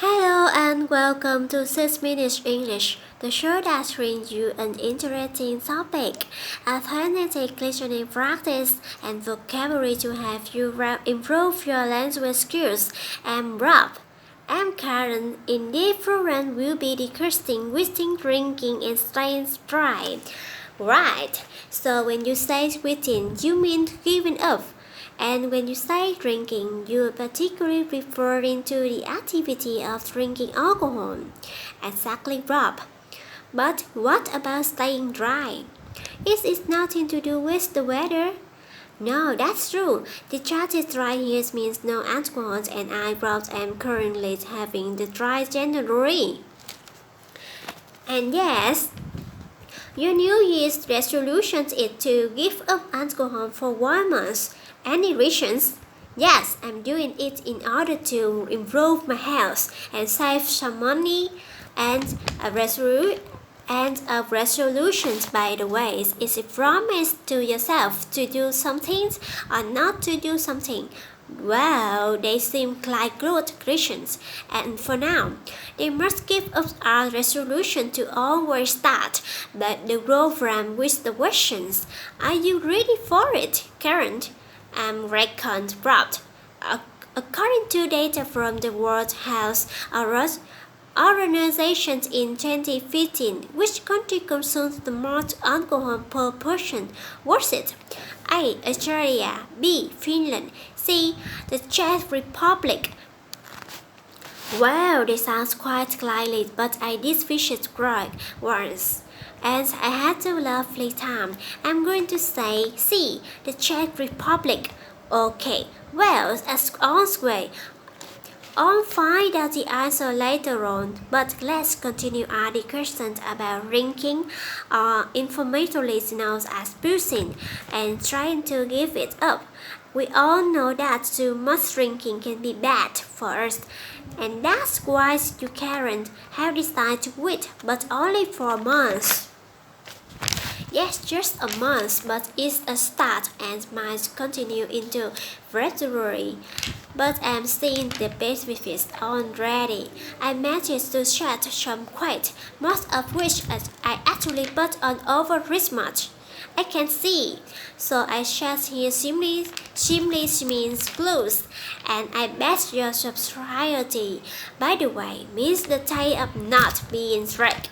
Hello and welcome to 6 Minutes English, the show that brings you an interesting topic, a phonetic listening practice, and vocabulary to help you improve your language skills. I'm Rob. I'm Karen. In this program, we'll be discussing quitting drinking and staying dry. Right. So when you say quitting, you mean giving up. And when you say drinking, you're particularly referring to the activity of drinking alcohol. Exactly, Rob. But what about staying dry? Is it nothing to do with the weather? No, that's true. The charted dry here means no alcohol, and I, Rob, am currently having the dry January. And yes, your New Year's resolution is to give up alcohol for 1 month. Any reasons? Yes, I'm doing it in order to improve my health and save some money. And a resolution, by the way, is a promise to yourself to do something or not to do something. Well, they seem like good Christians, and for now, they must give up our resolution to always start the program with the questions. Are you ready for it, Karen? I'm reckoned proud. According to data from the World Health Organization in 2015, which country consumes the most alcohol per person? Was it A. Australia, B. Finland, C. the Czech Republic? Well, this sounds quite likely, but I did visit Prague once, and I had a lovely time. I'm going to say C, the Czech Republic. Okay, well, as always, I'll find out the answer later on, but let's continue our discussion about drinking, informally known as boozing, and trying to give it up. We all know that too much drinking can be bad for us, and that's why you Karen have decided to quit, but only for a month. Yes, just a month, but it's a start and might continue into February. But I'm seeing the benefits already. I managed to shed some weight, most of which I actually put on over Christmas. I can see. So I shed here simply means clothes, and I bet your subscription, by the way, means the day of not being sick.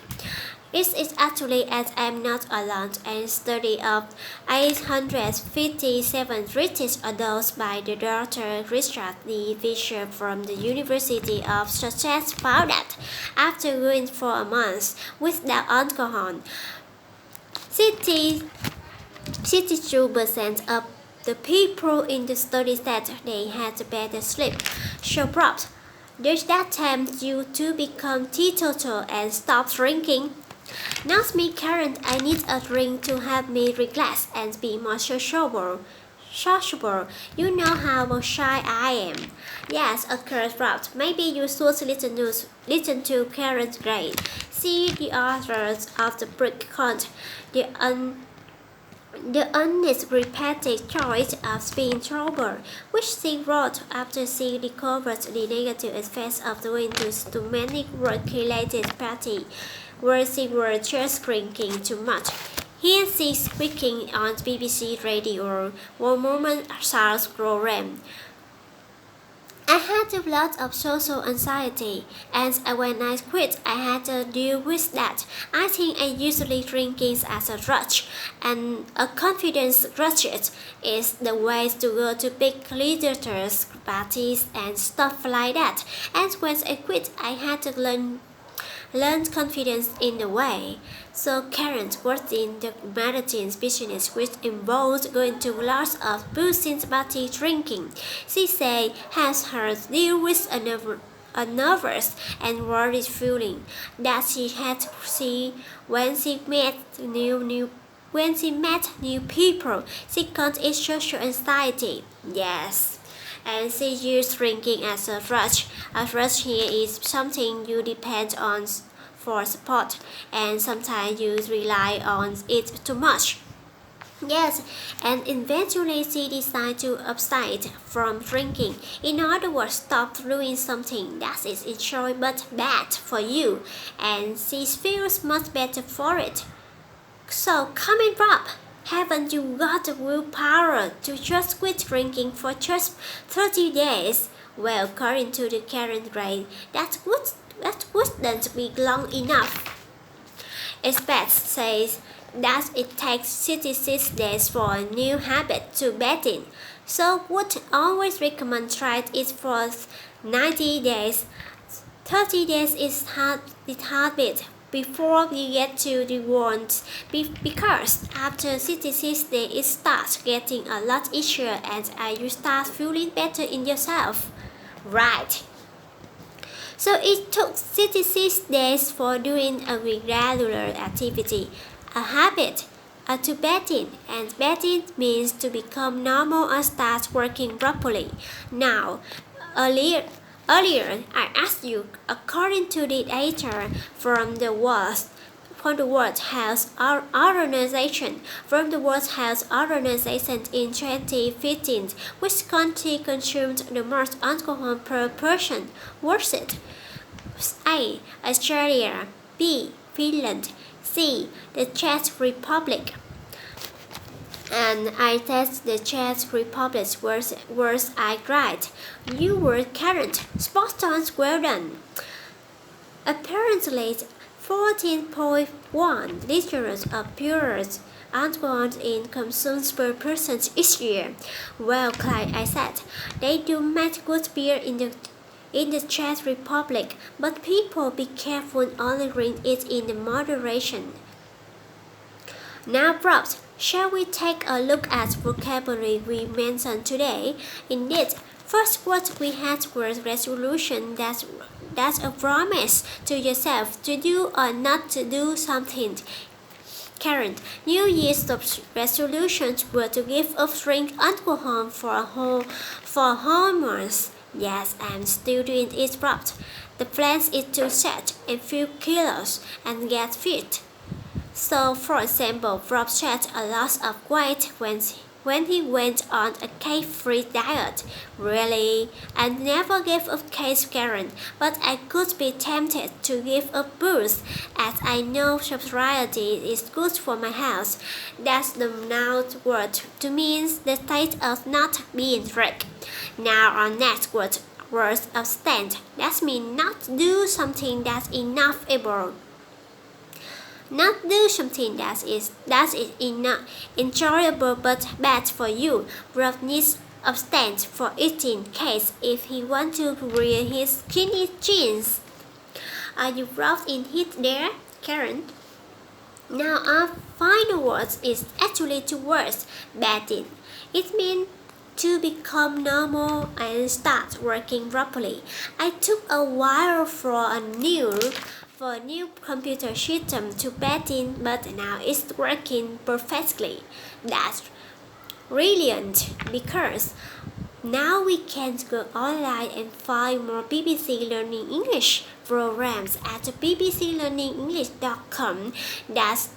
It is actually as I'm not alone, a study of 857 British adults by the Dr. Richard D. Fisher from the University of Sussex found that after going for a month without alcohol, 62% of the people in the study said they had better sleep. So props. Does that tempt you to become teetotal and stop drinking? Not me, Karen. I need a drink to help me relax and be more sociable. Sociable. You know how shy I am. Yes, of course, Rob. Maybe you should listen to Karen's grade. See the authors of the book called the honest repeated choice of being sober, which she wrote after she recovered the negative effects of going to too many work-related parties where she was just drinking too much. Here she is speaking on BBC Radio One Moment South program. I had a lot of social anxiety, and when I quit, I had to deal with that. I think I usually drinking as a rush, and a confidence rush is the way to go to big leaders, parties, and stuff like that. And when I quit, I had to learned confidence in the way. So Karen worked in the medicine business, which involved going to lots of boozing party drinking. She said has her deal with a nervous and worried feeling that she had when she met new people. She called it social anxiety. Yes. And she used drinking as a rush. A rush here is something you depend on for support, and sometimes you rely on it too much. Yes, and eventually she decided to abstain from drinking. In other words, stop doing something that is enjoyable but bad for you, and she feels much better for it. So, coming up, haven't you got the willpower to just quit drinking for just 30 days? Well, according to the current rate, that wouldn't be long enough. Experts say that it takes 66 days for a new habit to bed in, so would always recommend try it for 90 days. 30 days is hard bit before we get to the ones because after 66 days it starts getting a lot easier and you start feeling better in yourself. Right. So it took 66 days for doing a regular activity, a habit, to betting, and betting means to become normal and start working properly. Now, earlier, earlier I asked you, according to the data from the World Health Organization, in 2015, which country consumed the most alcohol per person? Was it A. Australia, B. Finland, C. the Czech Republic? And I test the Czech Republic was I right. You were correct. Spot on, well done. Apparently, 14.1 liters of pure alcohol in consumed per person each year. Well, like I said, they do make good beer in the Czech Republic, but people be careful only drink it in moderation. Now, props, shall we take a look at vocabulary we mentioned today? Indeed, first word we had was resolution. That's a promise to yourself to do or not to do something. Karen, New Year's resolutions were to give up drink alcohol for a whole month. Yes, I'm still doing it, props. The plan is to set a few kilos and get fit. So, for example, Rob shed a lot of weight when he went on a cake-free diet. Really? I never gave up cake, Karen, but I could be tempted to give up booze, as I know sobriety is good for my health. That's the noun word to mean the state of not being drunk. Now our next word abstain. That means not do something that's inevitable. Not do something that is enjoyable but bad for you. Rob needs abstain for eating cakes if he wants to wear his skinny jeans. Are you Rob in it there, Karen? Now our final word is actually two words, betting. It means to become normal and start working properly. I took a while for a new computer system to bet in, but now it's working perfectly. That's brilliant because now we can go online and find more BBC Learning English programs at bbclearningenglish.com. That's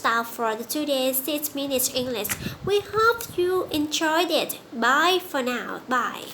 all for the today's 6 minutes English. We hope you enjoyed it. Bye for now. Bye.